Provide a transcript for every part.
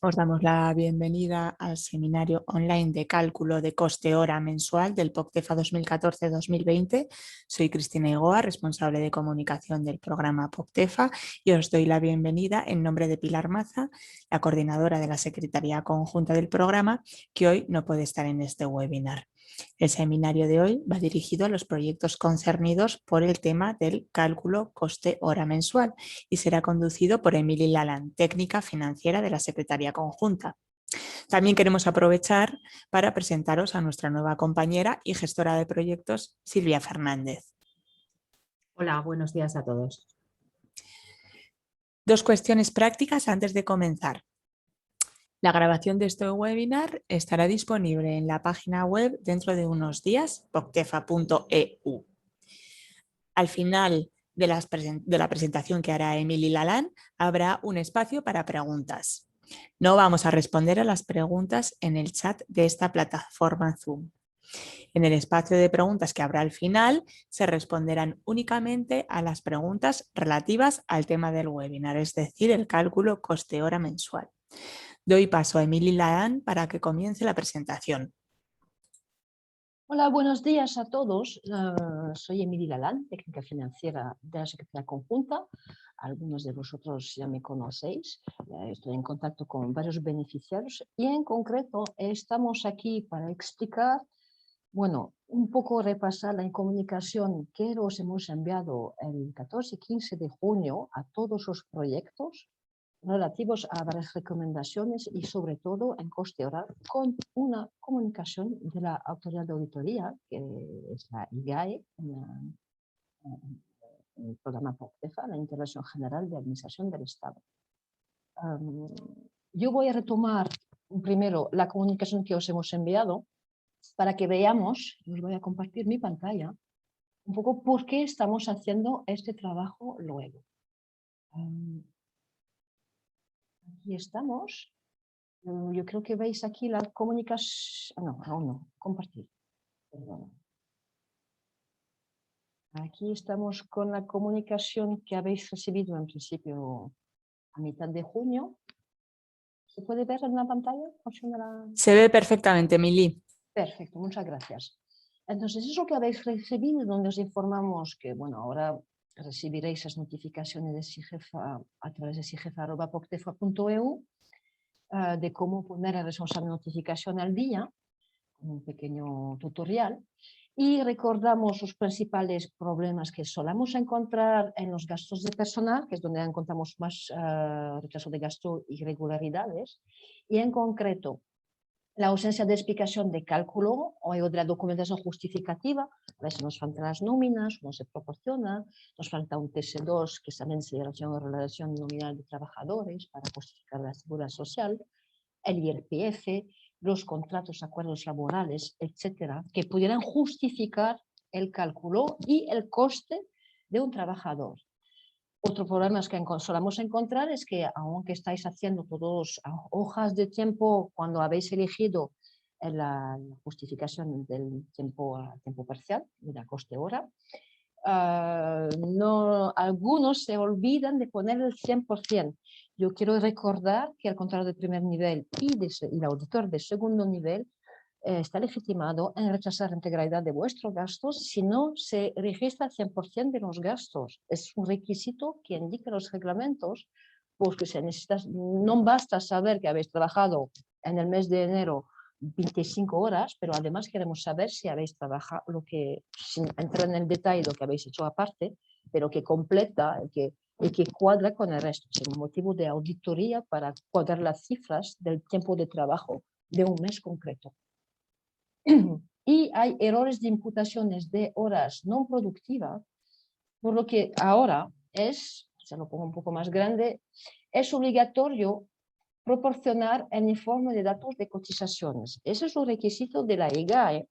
Os damos la bienvenida al seminario online de cálculo de coste-hora mensual del POCTEFA 2014-2020. Soy Cristina Igoa, responsable de comunicación del programa POCTEFA, y os doy la bienvenida en nombre de Pilar Maza, la coordinadora de la Secretaría Conjunta del programa, que hoy no puede estar en este webinar. El seminario de hoy va dirigido a los proyectos concernidos por el tema del cálculo coste-hora mensual y será conducido por Emily Lalán, técnica financiera de la Secretaría Conjunta. También queremos aprovechar para presentaros a nuestra nueva compañera y gestora de proyectos, Silvia Fernández. Hola, buenos días a todos. Dos cuestiones prácticas antes de comenzar. La grabación de este webinar estará disponible en la página web dentro de unos días, poctefa.eu. Al final de la presentación que hará Emily Lalán, habrá un espacio para preguntas. No vamos a responder a las preguntas en el chat de esta plataforma Zoom. En el espacio de preguntas que habrá al final, se responderán únicamente a las preguntas relativas al tema del webinar, es decir, el cálculo coste-hora mensual. Doy paso a Emily Lalán para que comience la presentación. Hola, buenos días a todos. Soy Emily Lalán, técnica financiera de la Secretaría Conjunta. Algunos de vosotros ya me conocéis. Estoy en contacto con varios beneficiarios y en concreto estamos aquí para explicar, un poco repasar la comunicación que os hemos enviado el 14 y 15 de junio a todos los proyectos relativos a varias recomendaciones y sobre todo en coste hora con una comunicación de la autoridad de auditoría, que es la IGAE, en el programa POCTEFA, la Intervención General de Administración del Estado. Yo voy a retomar primero la comunicación que os hemos enviado para que veamos, os voy a compartir mi pantalla, un poco por qué estamos haciendo este trabajo luego. Aquí estamos. Yo creo que veis aquí la comunicación. No, aún no. Compartir. Perdón. Aquí estamos con la comunicación que habéis recibido en principio a mitad de junio. ¿Se puede ver en la pantalla? Se ve perfectamente, Emily. Perfecto, muchas gracias. Entonces, eso que habéis recibido, donde os informamos que, ahora recibiréis las notificaciones de SIGEFA a través de sigefa.poctefa.eu de cómo poner el responsable de notificación al día, un pequeño tutorial, y recordamos los principales problemas que solemos encontrar en los gastos de personal, que es donde encontramos más retraso de gasto y irregularidades, y en concreto la ausencia de explicación de cálculo o de la documentación justificativa. A veces nos faltan las nóminas, no se proporciona, nos falta un TS2, que también se llama relación nominal de trabajadores para justificar la seguridad social, el IRPF, los contratos, acuerdos laborales, etcétera, que pudieran justificar el cálculo y el coste de un trabajador. Otro problema que solemos encontrar es que, aunque estáis haciendo todas hojas de tiempo cuando habéis elegido la justificación del tiempo a tiempo parcial, de la coste hora, algunos se olvidan de poner el 100%. Yo quiero recordar que el contador de primer nivel y el auditor de segundo nivel está legitimado en rechazar la integralidad de vuestros gastos si no se registra el 100% de los gastos. Es un requisito que indican los reglamentos, porque no basta saber que habéis trabajado en el mes de enero 25 horas, pero además queremos saber si habéis trabajado, sin entrar en el detalle, lo que habéis hecho aparte, pero que completa y que cuadra con el resto. Es un motivo de auditoría para cuadrar las cifras del tiempo de trabajo de un mes concreto. Y hay errores de imputaciones de horas no productivas, por lo que ahora se lo pongo un poco más grande, es obligatorio proporcionar el informe de datos de cotizaciones. Ese es un requisito de la IGAE.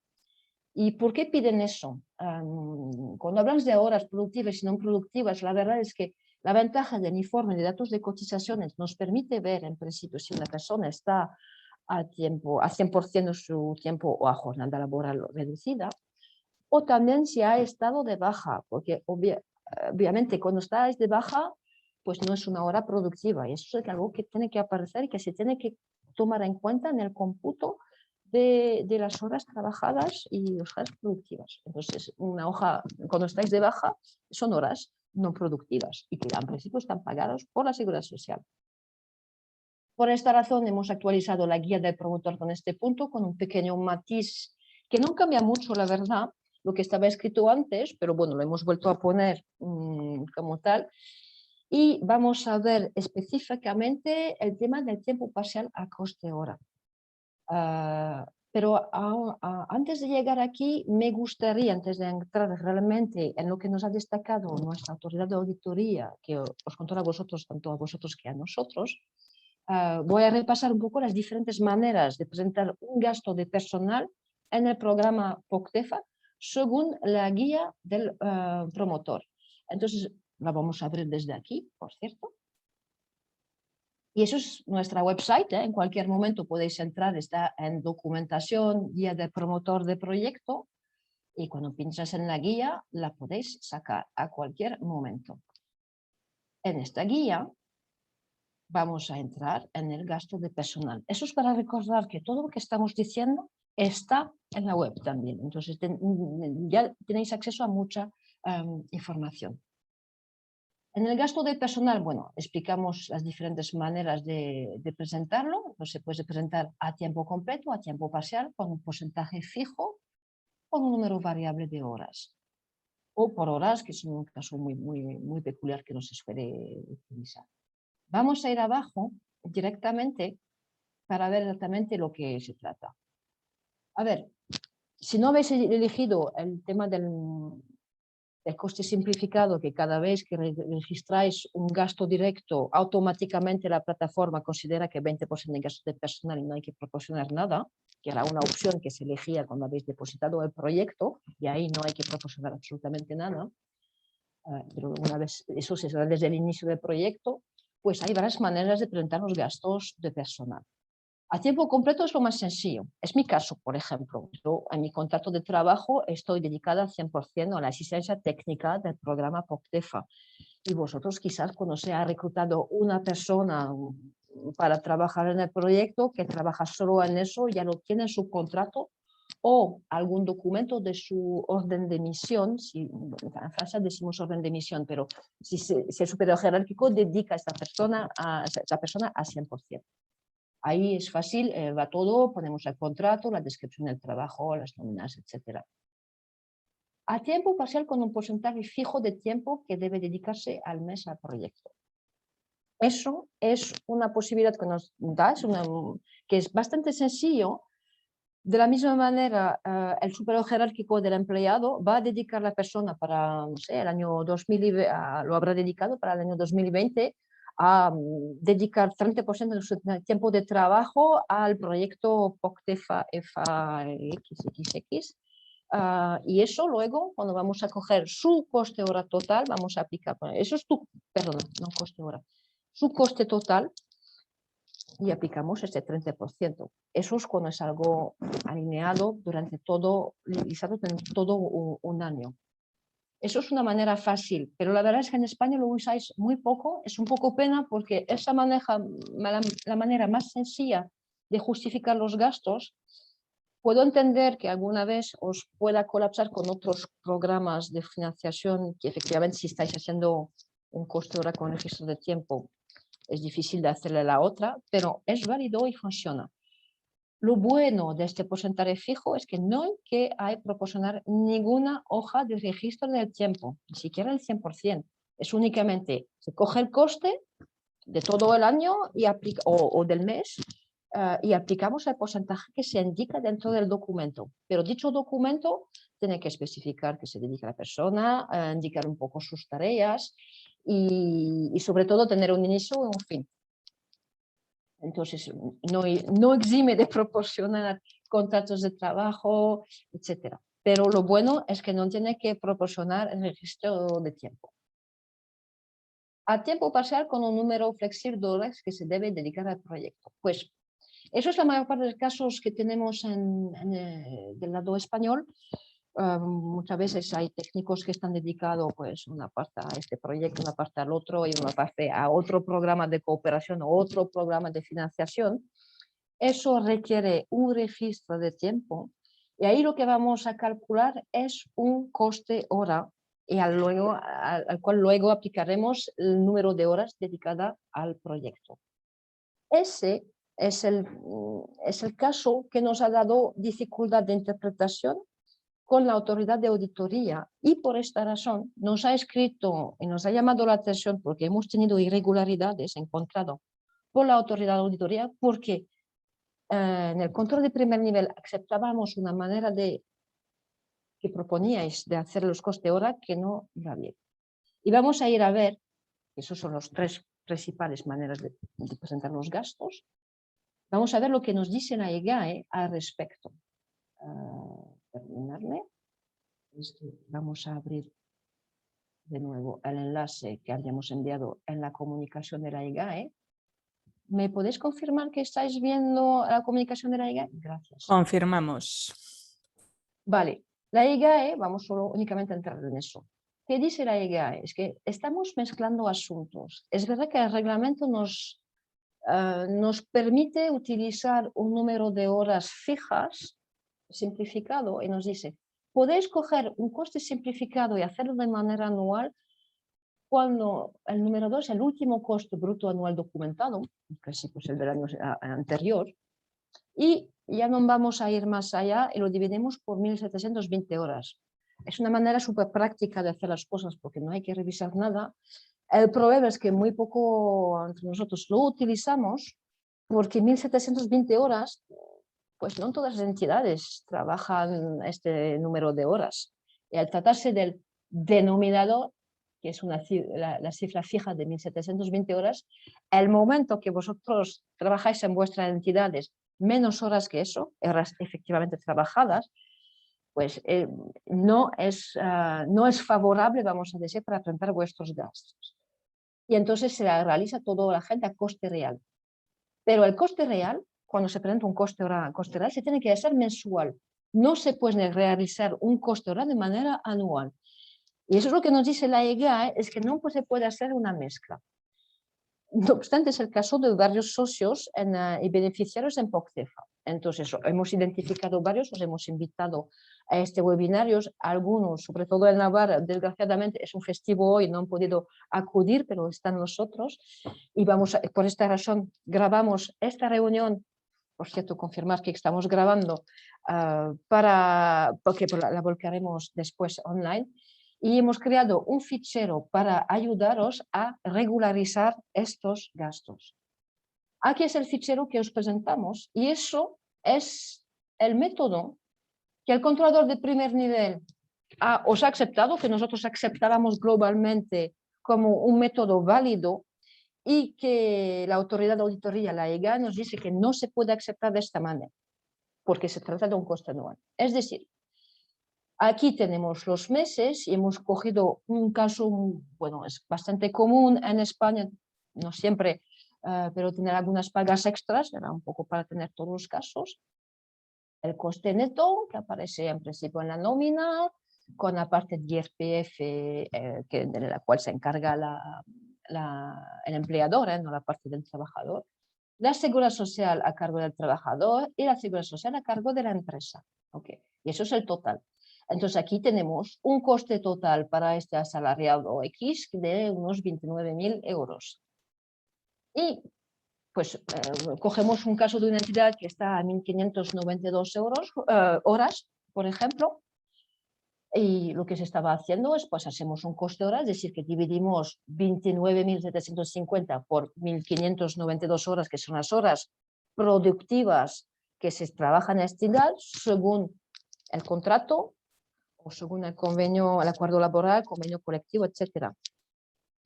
¿Y por qué piden eso? Cuando hablamos de horas productivas y no productivas, la verdad es que la ventaja del informe de datos de cotizaciones nos permite ver, en principio, si una persona está a 100% de su tiempo o a jornada laboral reducida, o también si ha estado de baja, porque obviamente cuando estáis de baja pues no es una hora productiva. Y eso es algo que tiene que aparecer y que se tiene que tomar en cuenta en el cómputo de las horas trabajadas y las horas productivas. Entonces, una hoja, cuando estáis de baja, son horas no productivas y que en principio están pagadas por la Seguridad Social. Por esta razón hemos actualizado la guía del promotor con este punto, con un pequeño matiz que no cambia mucho, la verdad, lo que estaba escrito antes, pero bueno, lo hemos vuelto a poner como tal. Y vamos a ver específicamente el tema del tiempo parcial a coste hora. Pero antes de llegar aquí, me gustaría, antes de entrar realmente en lo que nos ha destacado nuestra autoridad de auditoría, que os contará a vosotros, tanto a vosotros que a nosotros, voy a repasar un poco las diferentes maneras de presentar un gasto de personal en el programa POCTEFA según la guía del promotor. Entonces, la vamos a abrir desde aquí, por cierto. Y eso es nuestra website, en cualquier momento podéis entrar, está en documentación, guía del promotor de proyecto, y cuando pinchas en la guía la podéis sacar a cualquier momento. En esta guía vamos a entrar en el gasto de personal. Eso es para recordar que todo lo que estamos diciendo está en la web también, entonces ya tenéis acceso a mucha información. En el gasto de personal, bueno, explicamos las diferentes maneras de presentarlo. Entonces, se puede presentar a tiempo completo, a tiempo parcial, con un porcentaje fijo, con un número variable de horas. O por horas, que es un caso muy peculiar que no se suele utilizar. Vamos a ir abajo directamente para ver exactamente lo que se trata. A ver, si no habéis elegido el tema del coste simplificado, que cada vez que registráis un gasto directo, automáticamente la plataforma considera que 20% de gasto de personal y no hay que proporcionar nada, que era una opción que se elegía cuando habéis depositado el proyecto, y ahí no hay que proporcionar absolutamente nada. Pero una vez eso se da desde el inicio del proyecto, pues hay varias maneras de presentar los gastos de personal. A tiempo completo es lo más sencillo. Es mi caso, por ejemplo. Yo en mi contrato de trabajo estoy dedicada al 100% a la asistencia técnica del programa POCTEFA. Y vosotros quizás cuando se ha reclutado una persona para trabajar en el proyecto, que trabaja solo en eso, ya lo tiene en su contrato o algún documento de su orden de misión. Si, en Francia decimos orden de misión, pero si el superior jerárquico dedica a esta persona a 100%. Ahí es fácil, va todo, ponemos el contrato, la descripción del trabajo, las nóminas, etc. A tiempo parcial con un porcentaje fijo de tiempo que debe dedicarse al mes al proyecto. Eso es una posibilidad que nos da, que es bastante sencillo. De la misma manera, el superior jerárquico del empleado va a dedicar la persona para, no sé, el año 2020, lo habrá dedicado para el año 2020, a dedicar 30% de su tiempo de trabajo al proyecto POCTEFA FAXXX. Y eso luego, cuando vamos a coger su coste hora total, vamos a aplicar, eso es no coste hora, su coste total, y aplicamos este 30%. Eso es cuando es algo alineado durante todo un año. Eso es una manera fácil, pero la verdad es que en España lo usáis muy poco. Es un poco pena porque esa la manera más sencilla de justificar los gastos. Puedo entender que alguna vez os pueda colapsar con otros programas de financiación que efectivamente si estáis haciendo un coste hora con registro de tiempo es difícil de hacerle la otra, pero es válido y funciona. Lo bueno de este porcentaje fijo es que no hay que proporcionar ninguna hoja de registro del tiempo, ni siquiera el 100%. Es únicamente, se coge el coste de todo el año y o del mes y aplicamos el porcentaje que se indica dentro del documento. Pero dicho documento tiene que especificar que se dedica a la persona, indicar un poco sus tareas y sobre todo tener un inicio y un fin. Entonces, no exime de proporcionar contratos de trabajo, etc. Pero lo bueno es que no tiene que proporcionar el registro de tiempo. A tiempo parcial con un número flexible de horas que se debe dedicar al proyecto. Pues eso es la mayor parte de los casos que tenemos del lado español. Muchas veces hay técnicos que están dedicados pues, una parte a este proyecto, una parte al otro y una parte a otro programa de cooperación o otro programa de financiación. Eso requiere un registro de tiempo y ahí lo que vamos a calcular es un coste hora y al cual luego aplicaremos el número de horas dedicadas al proyecto. Ese es el caso que nos ha dado dificultad de interpretación con la autoridad de auditoría y por esta razón nos ha escrito y nos ha llamado la atención porque hemos tenido irregularidades encontradas por la autoridad de auditoría porque en el control de primer nivel aceptábamos una manera que proponíais de hacer los costes hora que no iba bien. Y vamos a ir a ver, esos son los tres principales maneras de presentar los gastos, vamos a ver lo que nos dice la EGAE al respecto. Terminarme. Vamos a abrir de nuevo el enlace que habíamos enviado en la comunicación de la EGAE. ¿Me podéis confirmar que estáis viendo la comunicación de la EGAE? Gracias. Confirmamos. Vale, la EGAE, vamos solo únicamente a entrar en eso. ¿Qué dice la EGAE? Es que estamos mezclando asuntos. Es verdad que el reglamento nos permite utilizar un número de horas fijas, simplificado, y nos dice, podéis coger un coste simplificado y hacerlo de manera anual cuando el número 2, el último coste bruto anual documentado, casi pues el del año anterior, y ya no vamos a ir más allá y lo dividimos por 1720 horas. Es una manera súper práctica de hacer las cosas porque no hay que revisar nada. El problema es que muy poco entre nosotros lo utilizamos porque 1720 horas, pues no todas las entidades trabajan este número de horas. Y al tratarse del denominador, que es la cifra fija de 1720 horas, el momento que vosotros trabajáis en vuestras entidades menos horas que eso, horas efectivamente trabajadas, pues no es favorable, vamos a decir, para presentar vuestros gastos. Y entonces se realiza toda la gente a coste real. Pero el coste real, cuando se presenta un coste real, se tiene que hacer mensual. No se puede realizar un coste hora de manera anual. Y eso es lo que nos dice la EGAE, es que no se puede hacer una mezcla. No obstante, es el caso de varios socios y beneficiarios en POCTEFA. Entonces, hemos identificado varios, os hemos invitado a este webinario, algunos, sobre todo en Navarra, desgraciadamente es un festivo hoy, no han podido acudir, pero están nosotros. Y por esta razón, grabamos esta reunión, por cierto, confirmar que estamos grabando, porque la volcaremos después online. Y hemos creado un fichero para ayudaros a regularizar estos gastos. Aquí es el fichero que os presentamos y eso es el método que el controlador de primer nivel os ha aceptado, que nosotros aceptábamos globalmente como un método válido y que la autoridad de auditoría, la EGAE, nos dice que no se puede aceptar de esta manera porque se trata de un coste anual. Es decir, aquí tenemos los meses y hemos cogido un caso, bueno, es bastante común en España, no siempre, pero tener algunas pagas extras, era un poco para tener todos los casos. El coste neto, que aparece en principio en la nómina, con la parte de IRPF, de la cual se encarga el empleador, no la parte del trabajador. La seguridad social a cargo del trabajador y la seguridad social a cargo de la empresa. Okay. Y eso es el total. Entonces aquí tenemos un coste total para este asalariado X de unos 29.000 euros. Y pues cogemos un caso de una entidad que está a 1.592 horas, por ejemplo, y lo que se estaba haciendo es, pues hacemos un coste hora, es decir, que dividimos 29.750 por 1.592 horas, que son las horas productivas que se trabajan en esta entidad, según el contrato, o según el convenio, el acuerdo laboral, convenio colectivo, etc.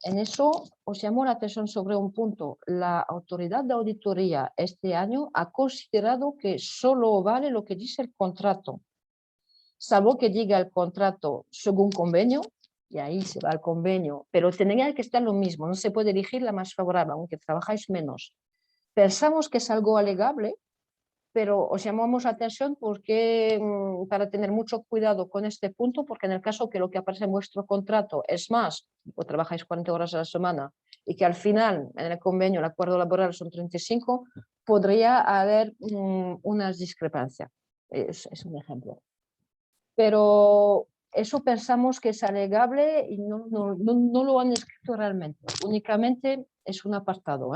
En eso os llamo la atención sobre un punto. La autoridad de auditoría este año ha considerado que solo vale lo que dice el contrato, salvo que diga el contrato según convenio, y ahí se va al convenio, pero tendría que estar lo mismo, no se puede elegir la más favorable, aunque trabajáis menos. Pensamos que es algo alegable, pero os llamamos la atención porque, para tener mucho cuidado con este punto, porque en el caso que lo que aparece en vuestro contrato es más, o trabajáis 40 horas a la semana y que al final en el convenio, el acuerdo laboral son 35, podría haber unas discrepancias. Es un ejemplo. Pero eso pensamos que es alegable y no lo han escrito realmente, únicamente es un apartado.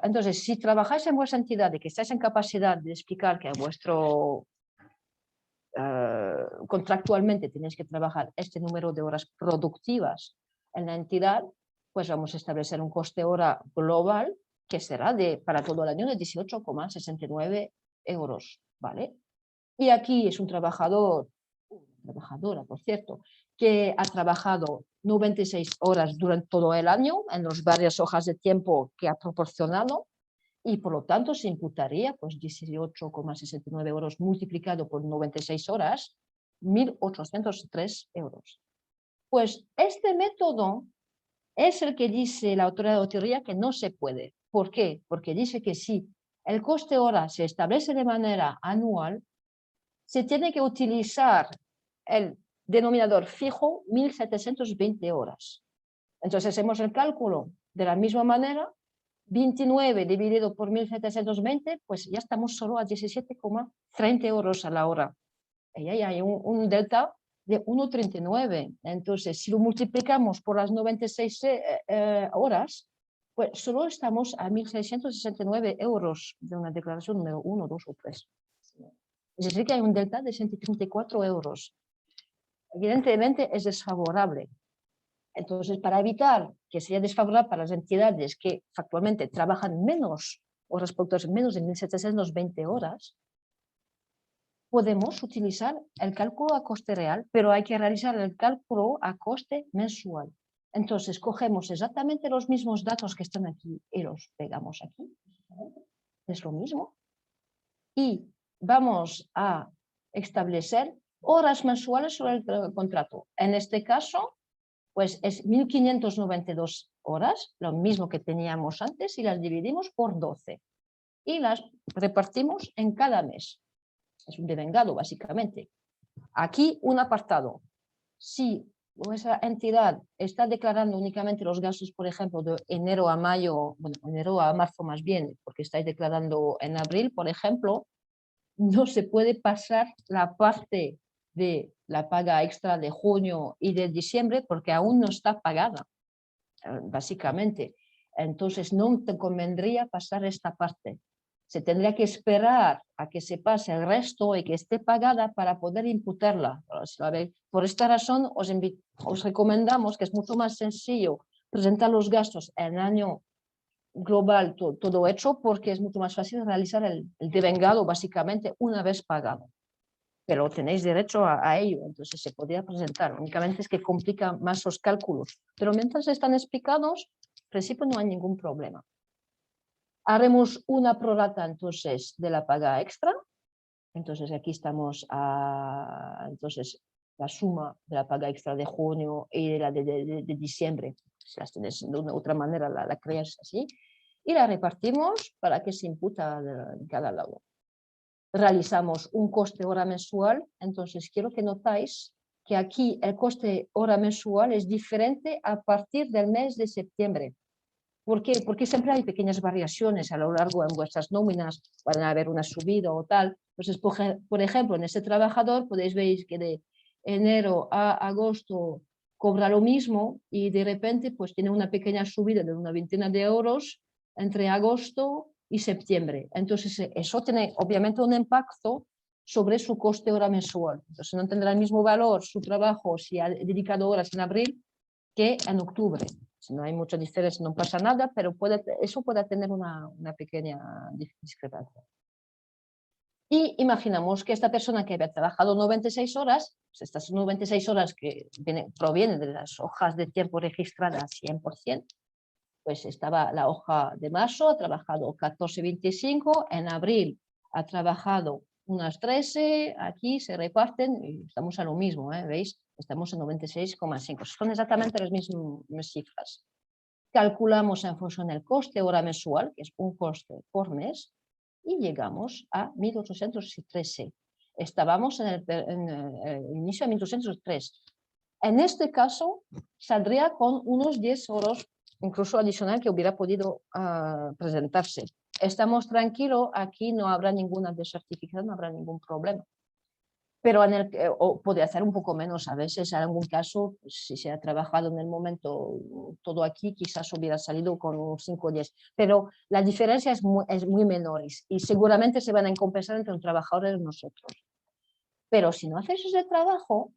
Entonces, si trabajáis en vuestra entidad y que estáis en capacidad de explicar que contractualmente tenéis que trabajar este número de horas productivas en la entidad, pues vamos a establecer un coste hora global que será para todo el año de 18,69 euros, ¿vale? Y aquí es un trabajadora, por cierto, que ha trabajado 96 horas durante todo el año en las varias hojas de tiempo que ha proporcionado y por lo tanto se imputaría pues 18,69 euros multiplicado por 96 horas, 1.803 euros. Pues este método es el que dice la autoridad de auditoría que no se puede. ¿Por qué? Porque dice que si el coste hora se establece de manera anual, se tiene que utilizar el denominador fijo 1.720 horas. Entonces hacemos el cálculo de la misma manera, 29 dividido por 1.720, pues ya estamos solo a 17,30 euros a la hora. Y ahí hay un delta de 1,39. Entonces, si lo multiplicamos por las 96 horas, pues solo estamos a 1.669 euros de una declaración número 1, 2 o 3. Es decir, que hay un delta de 134 euros. Evidentemente es desfavorable. Entonces, para evitar que sea desfavorable para las entidades que factualmente trabajan menos horas productivas, menos de 1.720 horas, podemos utilizar el cálculo a coste real, pero hay que realizar el cálculo a coste mensual. Entonces, cogemos exactamente los mismos datos que están aquí y los pegamos aquí. Es lo mismo. Y vamos a establecer horas mensuales sobre el contrato. En este caso, pues es 1.592 horas, lo mismo que teníamos antes, y las dividimos por 12. Y las repartimos en cada mes. Es un devengado, básicamente. Aquí un apartado. Si vuestra entidad está declarando únicamente los gastos, por ejemplo, de enero a mayo, bueno, enero a marzo más bien, porque estáis declarando en abril, por ejemplo, no se puede pasar la parte de la paga extra de junio y de diciembre porque aún no está pagada, básicamente. Entonces no te convendría pasar esta parte. Se tendría que esperar a que se pase el resto y que esté pagada para poder imputarla. Por esta razón os recomendamos que es mucho más sencillo presentar los gastos en el año global, todo hecho, porque es mucho más fácil realizar el devengado básicamente una vez pagado. Pero tenéis derecho a ello, entonces se podría presentar. Únicamente es que complica más los cálculos. Pero mientras están explicados, en principio no hay ningún problema. Haremos una prorata entonces de la paga extra. Entonces aquí estamos entonces la suma de la paga extra de junio y de la de diciembre. Si las tienes de una otra manera, la creas así. Y la repartimos para que se imputa en cada lado. Realizamos un coste hora mensual, entonces quiero que notáis que aquí el coste hora mensual es diferente a partir del mes de septiembre. ¿Por qué? Porque siempre hay pequeñas variaciones a lo largo en vuestras nóminas, van a haber una subida o tal. Entonces, por ejemplo, en este trabajador podéis ver que de enero a agosto cobra lo mismo y de repente pues tiene una pequeña subida de una veintena de euros entre agosto y septiembre. Entonces, eso tiene obviamente un impacto sobre su coste hora mensual. Entonces, no tendrá el mismo valor su trabajo si ha dedicado horas en abril que en octubre. Si no hay mucha diferencia, no pasa nada, pero eso puede tener una pequeña discrepancia. Y imaginamos que esta persona que había trabajado 96 horas, pues estas 96 horas que provienen de las hojas de tiempo registradas 100%, pues estaba la hoja de marzo, ha trabajado 14,25, en abril ha trabajado unas 13, aquí se reparten y estamos a lo mismo, ¿veis? Estamos en 96,5, son exactamente las mismas cifras. Calculamos en función del coste hora mensual, que es un coste por mes, y llegamos a 1813. Estábamos en el inicio de 1803. En este caso, saldría con unos 10 euros, incluso adicional, que hubiera podido presentarse. Estamos tranquilos, aquí no habrá ninguna desertificación, no habrá ningún problema. Pero o puede hacer un poco menos a veces, en algún caso, si se ha trabajado en el momento todo aquí, quizás hubiera salido con un 5 o 10. Pero la diferencia es muy menor y seguramente se van a compensar entre los trabajadores y nosotros. Pero si no haces ese trabajo,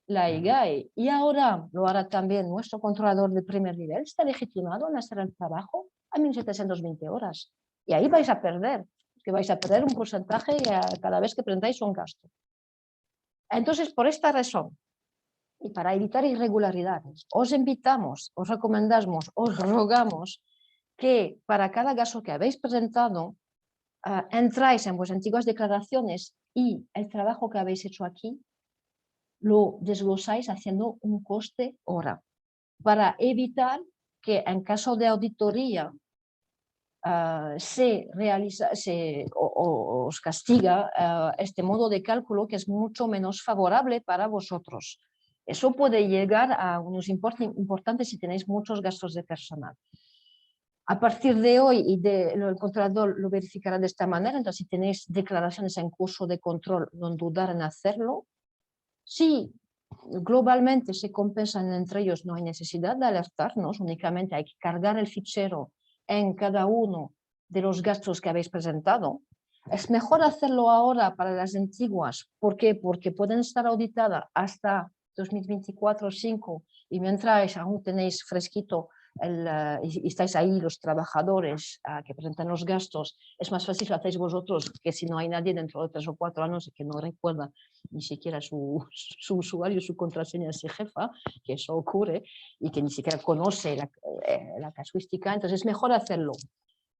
la IGAE, y ahora lo hará también nuestro controlador de primer nivel, está legitimado en hacer el trabajo a 1.720 horas. Y ahí vais a perder, que vais a perder un porcentaje cada vez que presentáis un gasto. Entonces, por esta razón, y para evitar irregularidades, os invitamos, os recomendamos, os rogamos que para cada gasto que habéis presentado, entráis en vuestras antiguas declaraciones y el trabajo que habéis hecho aquí lo desglosáis haciendo un coste hora, para evitar que en caso de auditoría os castiga este modo de cálculo que es mucho menos favorable para vosotros. Eso puede llegar a unos importantes si tenéis muchos gastos de personal. A partir de hoy, el controlador lo verificará de esta manera, entonces si tenéis declaraciones en curso de control, no dudar en hacerlo. Si globalmente se compensan entre ellos, no hay necesidad de alertarnos, únicamente hay que cargar el fichero en cada uno de los gastos que habéis presentado. Es mejor hacerlo ahora para las antiguas. ¿Por qué? Porque pueden estar auditadas hasta 2024-5 y mientras aún tenéis fresquito y estáis ahí los trabajadores que presentan los gastos, es más fácil lo hacéis vosotros que si no hay nadie dentro de 3 o 4 años que no recuerda ni siquiera su usuario, su contraseña, su jefa, que eso ocurre, y que ni siquiera conoce la casuística. Entonces es mejor hacerlo.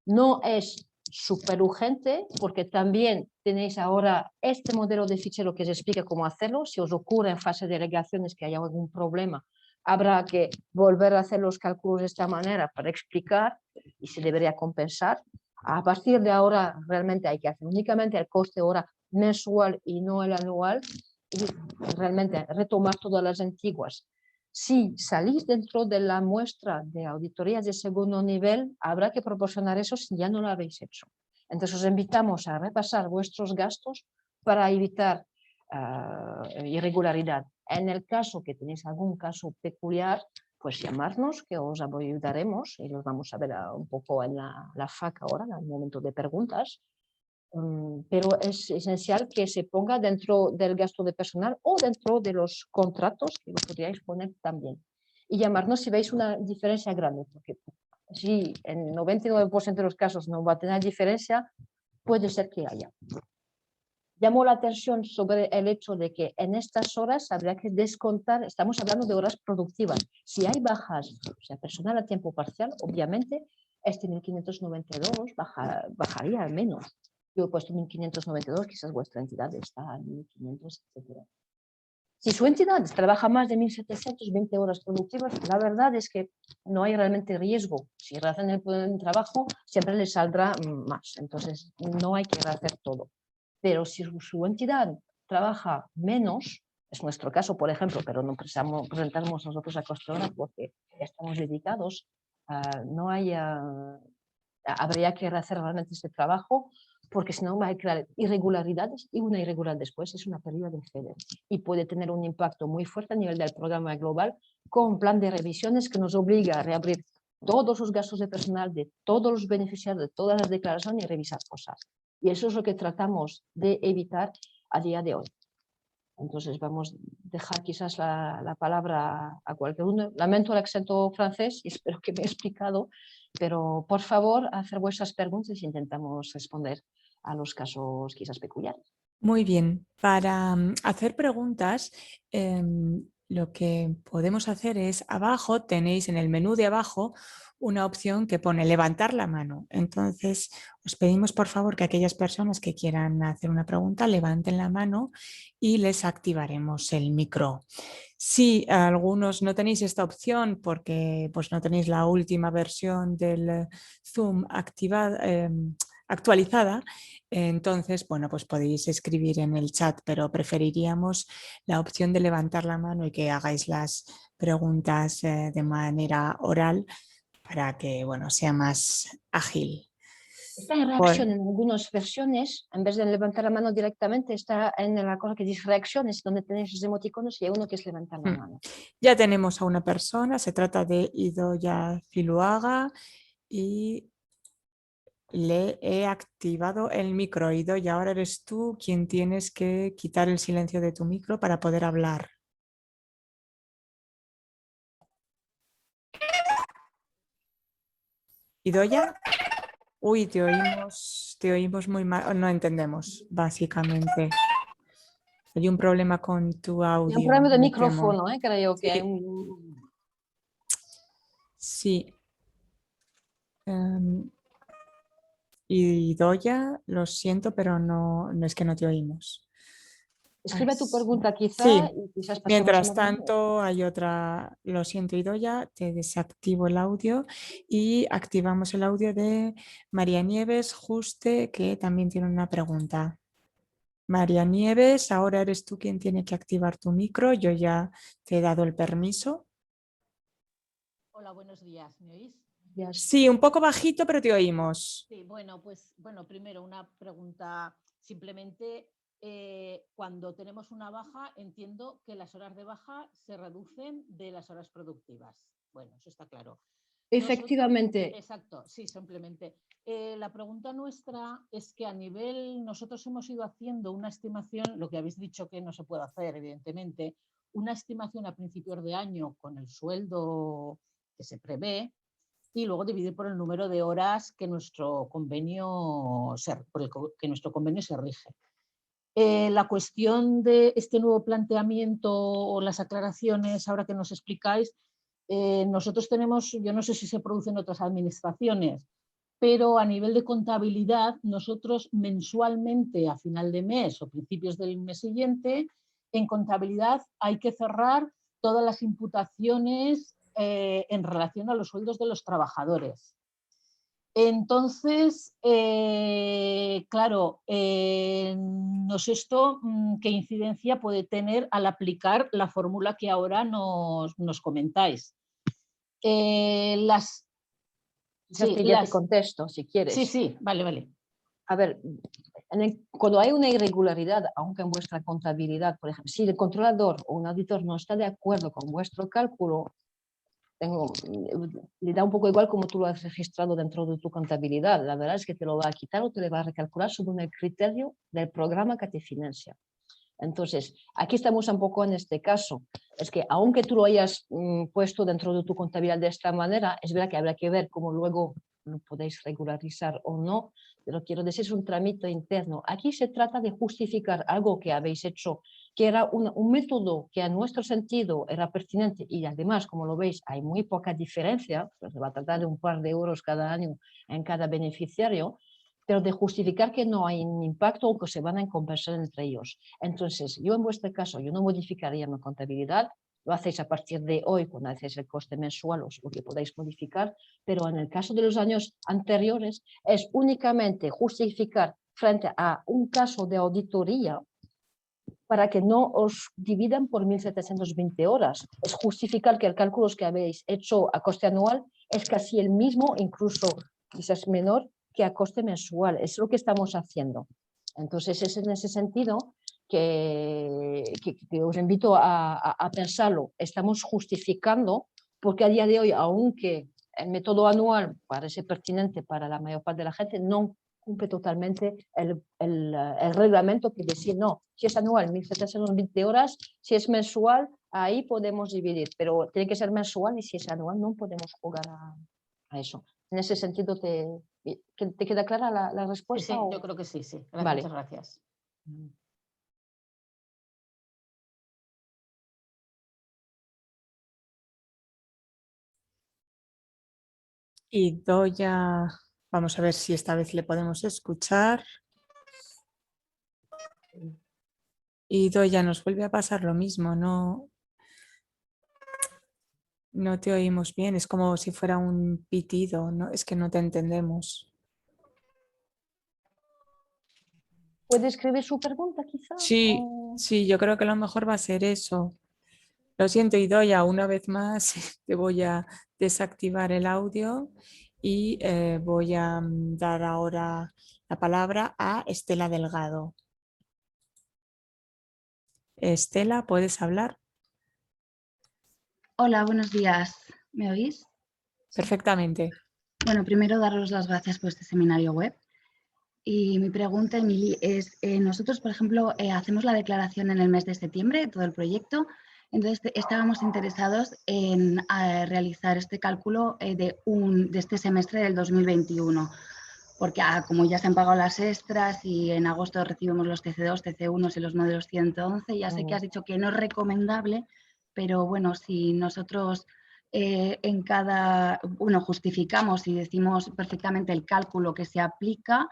No es súper urgente porque también tenéis ahora este modelo de fichero que os explica cómo hacerlo. Si os ocurre en fase de delegaciones que haya algún problema, habrá que volver a hacer los cálculos de esta manera para explicar y se debería compensar. A partir de ahora realmente hay que hacer únicamente el coste hora mensual y no el anual y realmente retomar todas las antiguas. Si salís dentro de la muestra de auditorías de segundo nivel, habrá que proporcionar eso si ya no lo habéis hecho. Entonces os invitamos a repasar vuestros gastos para evitar irregularidad. En el caso que tenéis algún caso peculiar, pues llamarnos, que os ayudaremos y los vamos a ver un poco en la FAQ ahora, en el momento de preguntas. Pero es esencial que se ponga dentro del gasto de personal o dentro de los contratos, que lo podríais poner también. Y llamarnos si veis una diferencia grande, porque si en 99% de los casos no va a tener diferencia, puede ser que haya. Llamó la atención sobre el hecho de que en estas horas habría que descontar, estamos hablando de horas productivas. Si hay bajas, o sea, personal a tiempo parcial, obviamente este 1.592 bajaría al menos. Yo he puesto 1.592, quizás vuestra entidad está en 1.500, etc. Si su entidad trabaja más de 1.720 horas productivas, la verdad es que no hay realmente riesgo. Si hacen el trabajo, siempre les saldrá más. Entonces, no hay que hacer todo. Pero si su entidad trabaja menos, es nuestro caso, por ejemplo, pero no presentamos nosotros a coste hora porque ya estamos dedicados, no hay, habría que hacer realmente este trabajo porque si no va a crear irregularidades y una irregularidad después es una pérdida de FEDER y puede tener un impacto muy fuerte a nivel del programa global con un plan de revisiones que nos obliga a reabrir todos los gastos de personal de todos los beneficiarios de todas las declaraciones y revisar cosas. Y eso es lo que tratamos de evitar a día de hoy. Entonces vamos a dejar quizás la palabra a cualquier uno. Lamento el acento francés y espero que me he explicado, pero por favor, hacer vuestras preguntas y intentamos responder a los casos quizás peculiares. Muy bien, para hacer preguntas, lo que podemos hacer es abajo, tenéis en el menú de abajo una opción que pone levantar la mano. Entonces, os pedimos por favor que aquellas personas que quieran hacer una pregunta levanten la mano y les activaremos el micro. Si algunos no tenéis esta opción porque pues, no tenéis la última versión del Zoom activada, actualizada. Entonces, bueno, pues podéis escribir en el chat, pero preferiríamos la opción de levantar la mano y que hagáis las preguntas de manera oral para que, bueno, sea más ágil. Está en reacción en algunas versiones, en vez de levantar la mano directamente, está en la cosa que dice reacciones, donde tenéis los emoticonos y hay uno que es levantar la mano. Ya tenemos a una persona, se trata de Idoia Filuaga y le he activado el micro, Idoia, ahora eres tú quien tienes que quitar el silencio de tu micro para poder hablar. Idoia, uy, te oímos muy mal, no entendemos, básicamente. Hay un problema con tu Hay un audio, problema de me temo. micrófono, creo que hay Sí. Sí. Idoia, lo siento, pero no es que no te oímos. Escribe tu pregunta quizá Sí, y quizás pasemos un mientras momento. tanto hay otra, lo siento Idoia, te desactivo el audio y activamos el audio de María Nieves Juste, que también tiene una pregunta. María Nieves, ahora eres tú quien tiene que activar tu micro, yo ya te he dado el permiso. Hola, buenos días, ¿me oís? Sí, un poco bajito, pero te oímos. Sí, bueno, pues primero una pregunta simplemente. Cuando tenemos una baja, entiendo que las horas de baja se reducen de las horas productivas. Bueno, eso está claro. Efectivamente. Exacto, sí, simplemente. La pregunta nuestra es que a nivel, nosotros hemos ido haciendo una estimación, lo que habéis dicho que no se puede hacer, evidentemente, una estimación a principios de año con el sueldo que se prevé, y luego dividir por el número de horas que nuestro convenio se rige. La cuestión de este nuevo planteamiento o las aclaraciones ahora que nos explicáis, nosotros tenemos, yo no sé si se produce en otras administraciones, pero a nivel de contabilidad, nosotros mensualmente a final de mes o principios del mes siguiente, en contabilidad hay que cerrar todas las imputaciones en relación a los sueldos de los trabajadores. Entonces, claro, no sé esto qué incidencia puede tener al aplicar la fórmula que ahora nos comentáis. Ya te contesto, si quieres. Sí, vale. A ver, cuando hay una irregularidad, aunque en vuestra contabilidad, por ejemplo, si el controlador o un auditor no está de acuerdo con vuestro cálculo, le da un poco igual como tú lo has registrado dentro de tu contabilidad. La verdad es que te lo va a quitar o te lo va a recalcular según el criterio del programa que te financia. Entonces, aquí estamos un poco en este caso. Es que aunque tú lo hayas puesto dentro de tu contabilidad de esta manera, es verdad que habrá que ver cómo luego lo podéis regularizar o no, pero quiero decir, es un trámite interno. Aquí se trata de justificar algo que habéis hecho, que era un método que a nuestro sentido era pertinente y además, como lo veis, hay muy poca diferencia, pues se va a tratar de un par de euros cada año en cada beneficiario, pero de justificar que no hay un impacto o que se van a compensar entre ellos. Entonces, yo en vuestro caso, yo no modificaría mi contabilidad, lo hacéis a partir de hoy, cuando hacéis el coste mensual o lo que podáis modificar, pero en el caso de los años anteriores es únicamente justificar frente a un caso de auditoría para que no os dividan por 1.720 horas. Es justificar que el cálculo que habéis hecho a coste anual es casi el mismo, incluso quizás menor, que a coste mensual. Es lo que estamos haciendo. Entonces es en ese sentido que os invito a pensarlo. Estamos justificando, porque a día de hoy, aunque el método anual parece pertinente para la mayor parte de la gente, no cumple totalmente el reglamento que decía, no, si es anual, 1.720 horas, si es mensual, ahí podemos dividir, pero tiene que ser mensual y si es anual no podemos jugar a eso. En ese sentido, ¿te queda clara la respuesta? Sí, yo creo que sí. Vale. Muchas gracias. Idoia, vamos a ver si esta vez le podemos escuchar. Idoia, nos vuelve a pasar lo mismo, no te oímos bien, es como si fuera un pitido, ¿no? Es que no te entendemos. ¿Puede escribir su pregunta quizá? Sí, sí, yo creo que lo mejor va a ser eso. Lo siento, Idoia, una vez más te voy a desactivar el audio y voy a dar ahora la palabra a Estela Delgado. Estela, ¿puedes hablar? Hola, buenos días. ¿Me oís? Perfectamente. Bueno, primero daros las gracias por este seminario web. Y mi pregunta, Emily, es, nosotros, por ejemplo, hacemos la declaración en el mes de septiembre, todo el proyecto. Entonces, estábamos interesados en realizar este cálculo de este semestre del 2021. Porque como ya se han pagado las extras y en agosto recibimos los TC2, TC1 y los modelos 111, ya sé que has dicho que no es recomendable, pero bueno, si nosotros justificamos y decimos perfectamente el cálculo que se aplica,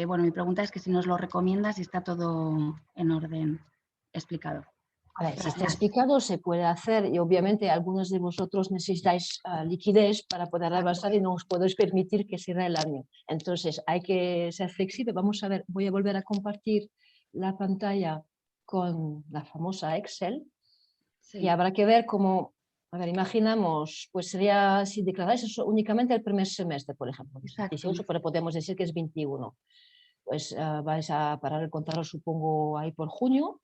bueno, mi pregunta es que si nos lo recomiendas y está todo en orden explicado. A ver, si está explicado, se puede hacer y obviamente algunos de vosotros necesitáis liquidez para poder avanzar y no os podéis permitir que cierre el año. Entonces hay que ser flexible. Vamos a ver, voy a volver a compartir la pantalla con la famosa Excel y habrá que ver cómo, a ver, imaginamos, pues sería, si declaráis eso únicamente el primer semestre, por ejemplo, 18, pero podemos decir que es 21. Pues vais a parar el contador, supongo, ahí por junio.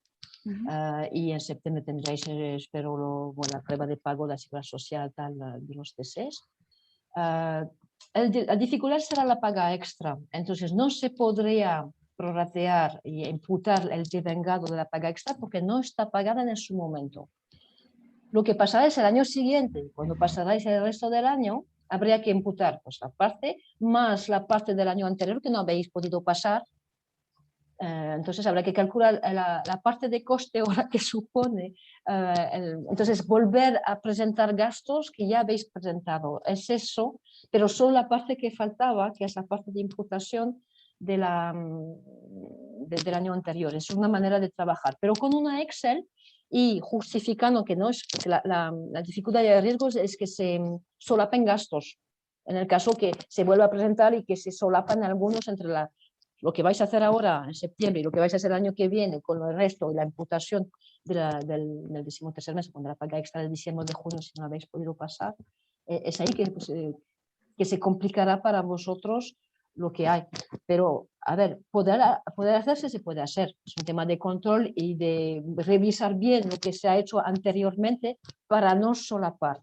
Y en septiembre tendréis, espero, la prueba de pago de la seguridad social de los TCs. La dificultad será la paga extra, entonces no se podría prorratear y imputar el devengado de la paga extra porque no está pagada en su momento. Lo que pasará es el año siguiente, cuando pasaráis el resto del año, habría que imputar pues, la parte más la parte del año anterior que no habéis podido pasar. Entonces habrá que calcular la parte de coste hora que supone, entonces volver a presentar gastos que ya habéis presentado, es eso, pero solo la parte que faltaba, que es la parte de imputación del año anterior, es una manera de trabajar, pero con una Excel y justificando que no es, porque la dificultad de riesgos es que se solapen gastos, en el caso que se vuelva a presentar y que se solapan algunos entre lo que vais a hacer ahora en septiembre y lo que vais a hacer el año que viene con el resto y la imputación del 13º mes, con la paga extra de diciembre o de junio si no habéis podido pasar, es ahí que se complicará para vosotros lo que hay. Pero, a ver, poder hacerse se puede hacer. Es un tema de control y de revisar bien lo que se ha hecho anteriormente para no solapar.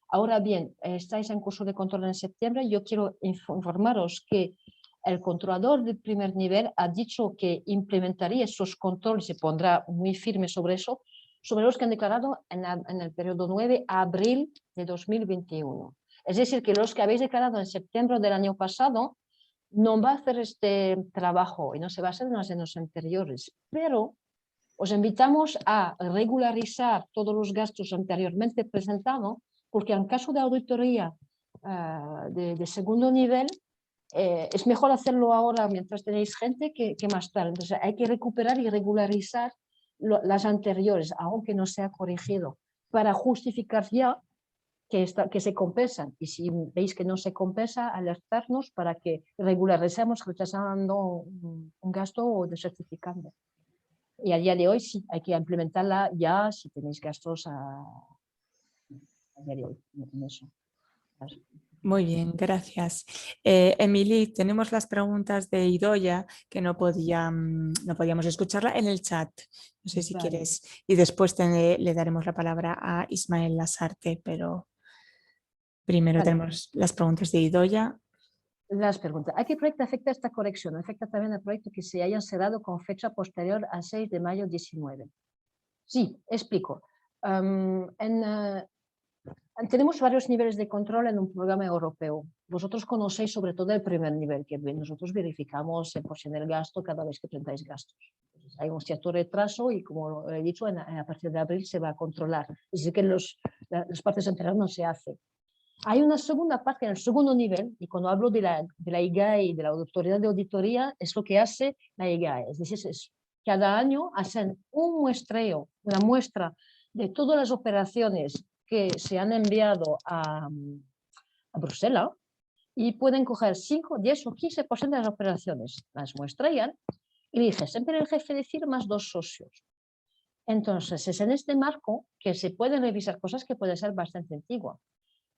Ahora bien, estáis en curso de control en septiembre. Yo quiero informaros que el controlador de primer nivel ha dicho que implementaría esos controles, se pondrá muy firme sobre eso, sobre los que han declarado en el periodo 9 a abril de 2021. Es decir, que los que habéis declarado en septiembre del año pasado no va a hacer este trabajo y no se va a hacer en los años anteriores, pero os invitamos a regularizar todos los gastos anteriormente presentados, porque en caso de auditoría de segundo nivel, es mejor hacerlo ahora mientras tenéis gente que más tarde. Entonces hay que recuperar y regularizar las anteriores, aunque no sea corregido, para justificar ya que se compensan. Y si veis que no se compensa, alertarnos para que regularicemos rechazando un gasto o desertificando. Y a día de hoy sí, hay que implementarla ya si tenéis gastos a día de hoy en eso. Muy bien, gracias. Emily, tenemos las preguntas de Idoia que no podíamos escucharla en el chat. No sé si quieres. Y después le daremos la palabra a Ismael Lasarte, pero primero tenemos las preguntas de Idoia. Las preguntas. ¿A qué proyecto afecta esta corrección? ¿Afecta también al proyecto que se hayan cerrado con fecha posterior al 6 de mayo 19? Sí, explico. Tenemos varios niveles de control en un programa europeo. Vosotros conocéis sobre todo el primer nivel, que nosotros verificamos el porcentaje del gasto cada vez que presentáis gastos. Entonces, hay un cierto retraso y, como he dicho, a partir de abril se va a controlar. Es decir, que las partes anteriores no se hace. Hay una segunda parte en el segundo nivel, y cuando hablo de la IGAE y de la autoridad de auditoría, es lo que hace la IGAE. Es decir, cada año hacen un muestreo, una muestra de todas las operaciones que se han enviado a Bruselas y pueden coger 5, 10 o 15% de las operaciones, las muestrean elige siempre el jefe de fila más 2 socios. Entonces, es en este marco que se pueden revisar cosas que pueden ser bastante antiguas.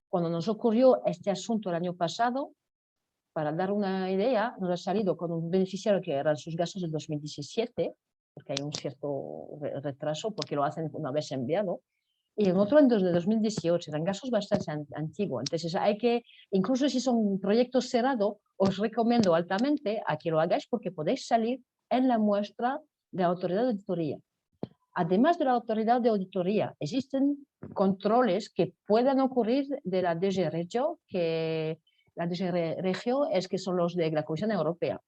Cuando nos ocurrió este asunto el año pasado, para dar una idea, nos ha salido con un beneficiario que eran sus gastos del 2017, porque hay un cierto retraso porque lo hacen una vez enviado, y en otro en 2018, eran gastos bastante antiguos. Entonces hay que, incluso si son proyectos cerrados, os recomiendo altamente a que lo hagáis porque podéis salir en la muestra de la autoridad de auditoría. Además de la autoridad de auditoría, existen controles que puedan ocurrir de la DG Regio, que la DG Regio es que son los de la Comisión Europea.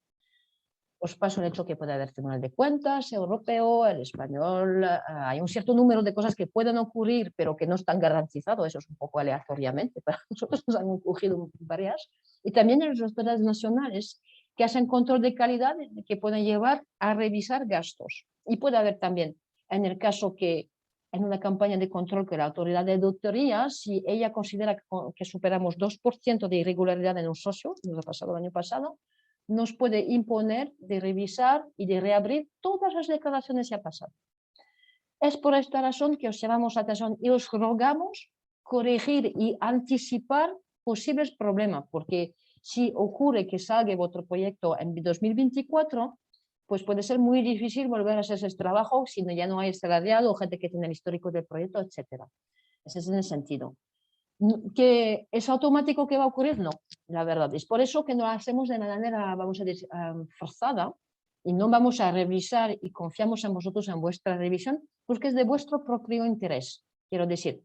Os paso el hecho que puede haber Tribunal de Cuentas europeo, el español, hay un cierto número de cosas que pueden ocurrir, pero que no están garantizados, eso es un poco aleatoriamente, para nosotros nos han ocurrido varias, y también en las autoridades nacionales que hacen control de calidad que pueden llevar a revisar gastos. Y puede haber también, en el caso que en una campaña de control que la autoridad de auditoría, si ella considera que superamos 2% de irregularidad en un socio, nos ha pasado el año pasado, nos puede imponer de revisar y de reabrir todas las declaraciones ya pasadas. Es por esta razón que os llamamos la atención y os rogamos corregir y anticipar posibles problemas, porque si ocurre que salga vuestro proyecto en 2024, pues puede ser muy difícil volver a hacer ese trabajo si ya no hay salariado o gente que tiene el histórico del proyecto, etc. Ese es en el sentido. ¿Que es automático que va a ocurrir? No, la verdad. Es por eso que no lo hacemos de manera, vamos a decir, forzada y no vamos a revisar y confiamos en vosotros en vuestra revisión porque es de vuestro propio interés. Quiero decir,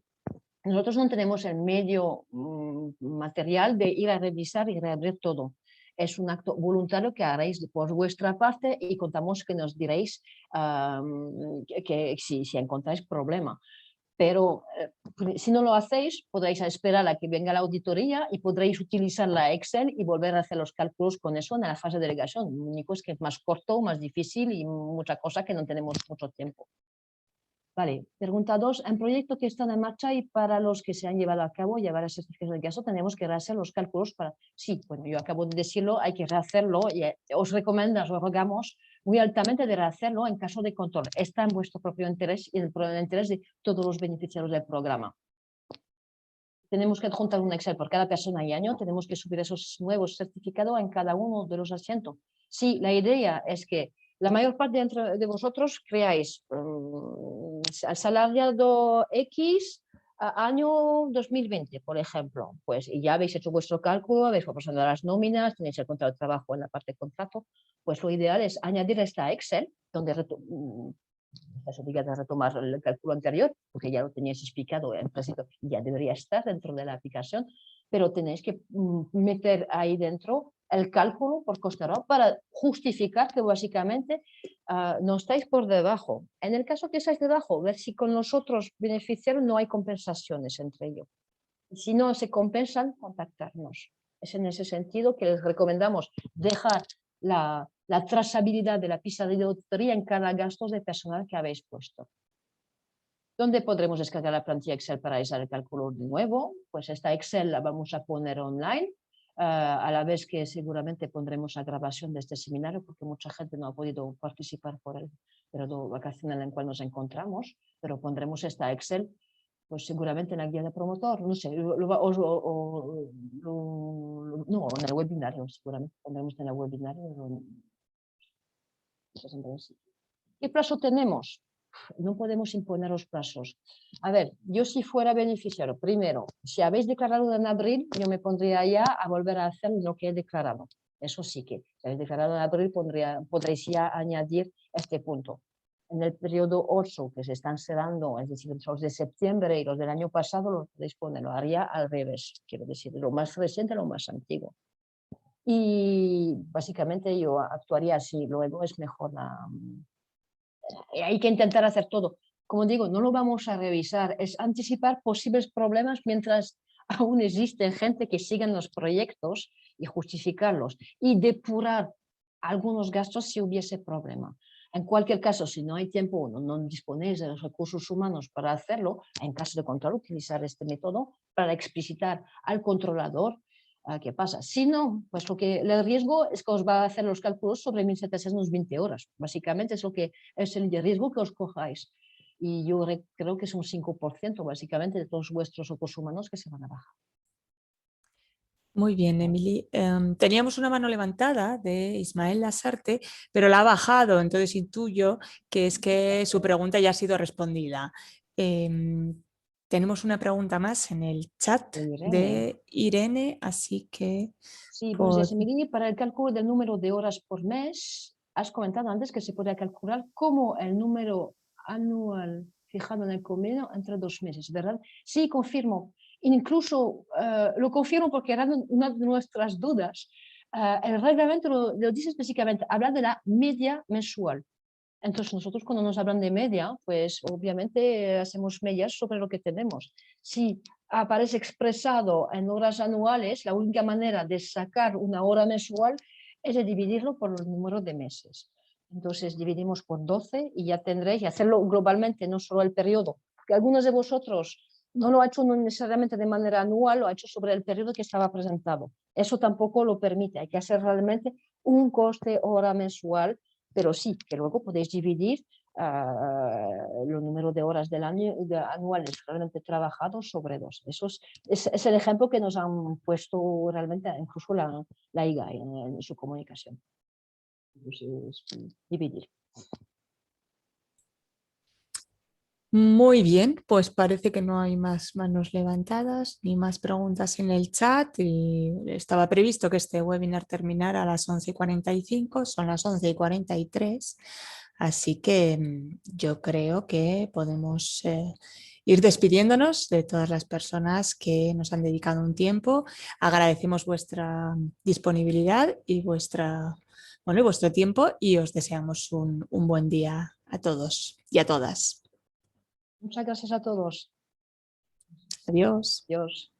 nosotros no tenemos el medio material de ir a revisar y reabrir todo. Es un acto voluntario que haréis por vuestra parte y contamos que nos diréis que si encontráis problema. Pero si no lo hacéis, podréis esperar a que venga la auditoría y podréis utilizar la Excel y volver a hacer los cálculos con eso en la fase de delegación. Lo único es que es más corto, más difícil y mucha cosa que no tenemos mucho tiempo. Vale, pregunta 2. En proyectos que están en marcha y para los que se han llevado a cabo, llevar a certificados de gasto, tenemos que rehacer los cálculos para... Sí, bueno, yo acabo de decirlo, hay que rehacerlo y os recomendamos, os rogamos muy altamente de rehacerlo en caso de control. Está en vuestro propio interés y en el interés de todos los beneficiarios del programa. Tenemos que adjuntar un Excel por cada persona y año, tenemos que subir esos nuevos certificados en cada uno de los asientos. Sí, la idea es que la mayor parte de vosotros creáis al salariado X año 2020, por ejemplo, pues y ya habéis hecho vuestro cálculo, habéis proporcionado las nóminas, tenéis el contrato de trabajo en la parte de contrato, pues lo ideal es añadir esta Excel, donde os obliga a retomar el cálculo anterior, porque ya lo teníais explicado, en principio ya debería estar dentro de la aplicación, pero tenéis que meter ahí dentro el cálculo por coste para justificar que básicamente no estáis por debajo. En el caso que estáis debajo, ver si con los otros beneficiarios no hay compensaciones entre ellos. Si no se compensan, contactarnos. Es en ese sentido que les recomendamos dejar la trazabilidad de la pista de auditoría en cada gasto de personal que habéis puesto. ¿Dónde podremos descargar la plantilla Excel para realizar el cálculo de nuevo? Pues esta Excel la vamos a poner online, a la vez que seguramente pondremos la grabación de este seminario, porque mucha gente no ha podido participar por el periodo vacacional en el cual nos encontramos, pero pondremos esta Excel pues seguramente en la guía de promotor, no sé, no, en el webinario, seguramente pondremos en el webinario. ¿Qué plazo tenemos? No podemos imponer los plazos. A ver, yo si fuera beneficiario, primero, si habéis declarado en abril, yo me pondría ya a volver a hacer lo que he declarado. Eso sí que, si habéis declarado en abril, podréis ya añadir este punto. En el periodo 8 que se están cerrando, es decir, los de septiembre y los del año pasado, lo podéis poner, lo haría al revés, quiero decir, lo más reciente, lo más antiguo. Y básicamente yo actuaría así, luego es mejor hay que intentar hacer todo. Como digo, no lo vamos a revisar, es anticipar posibles problemas mientras aún existe gente que siga los proyectos y justificarlos y depurar algunos gastos si hubiese problema. En cualquier caso, si no hay tiempo, no disponéis de los recursos humanos para hacerlo, en caso de control, utilizar este método para explicitar al controlador ¿Qué pasa? Si no, pues el riesgo es que os va a hacer los cálculos sobre 1720 horas. Básicamente es el riesgo que os cojáis. Y yo creo que es un 5% básicamente de todos vuestros ojos humanos que se van a bajar. Muy bien, Emily. Teníamos una mano levantada de Ismael Lasarte, pero la ha bajado, entonces intuyo que es que su pregunta ya ha sido respondida. Tenemos una pregunta más en el chat de Irene, así que... Sí, buenos días, Emily. Para el cálculo del número de horas por mes, has comentado antes que se puede calcular como el número anual fijado en el convenio entre 2 meses, ¿verdad? Sí, confirmo. Incluso lo confirmo porque era una de nuestras dudas. El reglamento lo dice específicamente, habla de la media mensual. Entonces nosotros cuando nos hablan de media, pues obviamente hacemos medias sobre lo que tenemos. Si aparece expresado en horas anuales, la única manera de sacar una hora mensual es de dividirlo por el número de meses. Entonces dividimos por 12 y ya tendréis, y hacerlo globalmente, no solo el periodo, porque algunos de vosotros no lo ha hecho no necesariamente de manera anual, lo ha hecho sobre el periodo que estaba presentado. Eso tampoco lo permite, hay que hacer realmente un coste hora mensual, pero sí, que luego podéis dividir los números de horas del año anuales realmente trabajados sobre 2. Eso es el ejemplo que nos han puesto realmente incluso la IGAI en su comunicación. Entonces, dividir. Muy bien, pues parece que no hay más manos levantadas ni más preguntas en el chat y estaba previsto que este webinar terminara a las 11:45, son las 11:43, así que yo creo que podemos ir despidiéndonos de todas las personas que nos han dedicado un tiempo. Agradecemos vuestra disponibilidad y vuestro tiempo y os deseamos un buen día a todos y a todas. Muchas gracias a todos. Adiós. Adiós.